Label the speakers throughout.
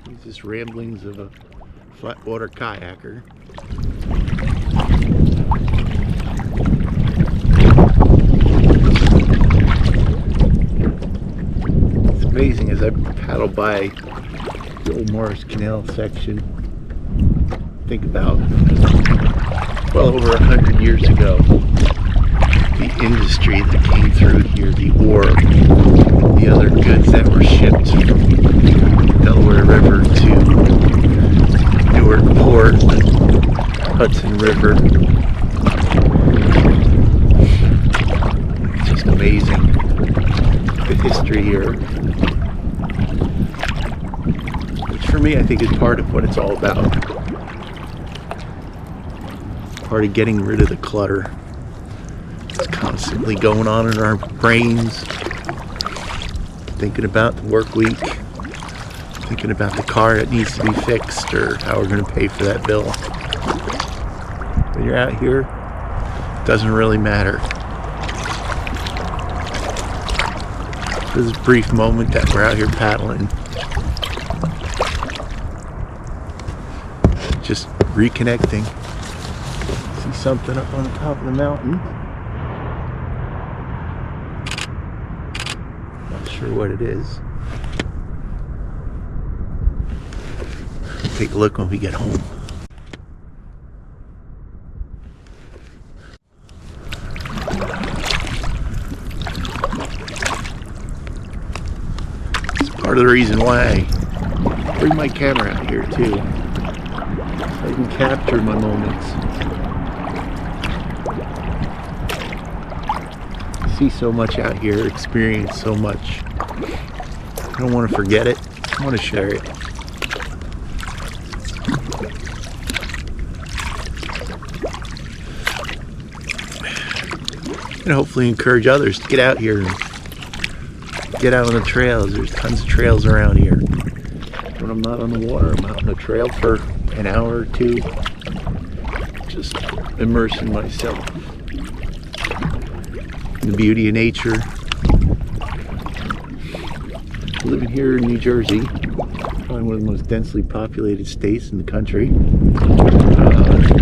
Speaker 1: These just ramblings of a Flatwater Kayaker. It's amazing as I paddle by the old Morris Canal section. Think about well over 100 years ago, the industry that came through here, the ore, the other goods that were shipped from Delaware River to Newark Port, Hudson River. It's just amazing, the history here, which for me I think is part of what it's all about. Part of getting rid of the clutter. It's constantly going on in our brains, thinking about the work week, thinking about the car that needs to be fixed or how we're going to pay for that bill. When you're out here, it doesn't really matter. This brief moment that we're out here paddling, just reconnecting. See something up on the top of the mountain. Not sure what it is. Take a look when we get home. It's part of the reason why I bring my camera out here too. So I can capture my moments. See so much out here, experience so much. I don't want to forget it. I want to share it. And hopefully encourage others to get out here and get out on the trails. There's tons of trails around here. When I'm not on the water, I'm out on the trail for an hour or two, just immersing myself in the beauty of nature. Living here in New Jersey, probably one of the most densely populated states in the country.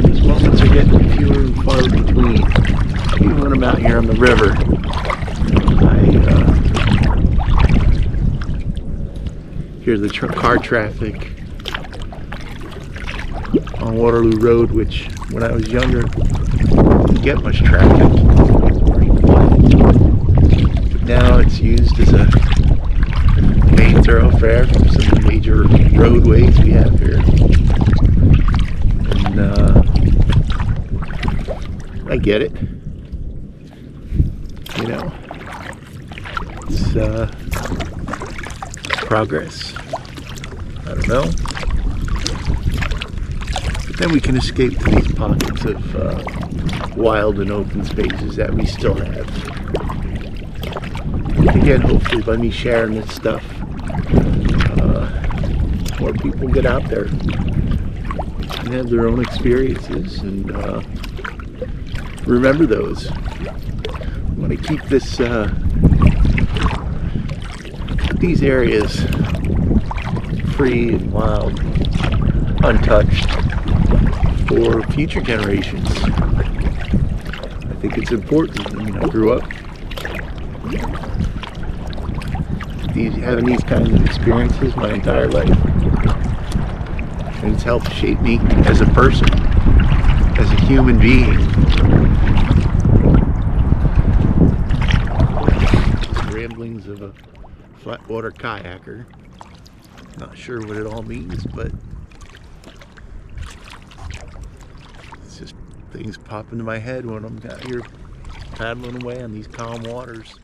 Speaker 1: These moments are getting fewer and far between. Even when I'm out here on the river, I hear the car traffic on Waterloo Road, which when I was younger didn't get much traffic. But now it's used as a main thoroughfare for some of the major roadways we have here. And I get it. You know, it's progress. I don't know. But then we can escape to these pockets of wild and open spaces that we still have. Again, hopefully by me sharing this stuff, more people get out there and have their own experiences and remember those. I want to keep this, these areas free and wild, untouched for future generations. I think it's important. I mean, I grew up having these kinds of experiences my entire life, and it's helped shape me as a person, as a human being. Ramblings of a Flatwater Kayaker. Not sure what it all means, but it's just things pop into my head when I'm out here paddling away on these calm waters.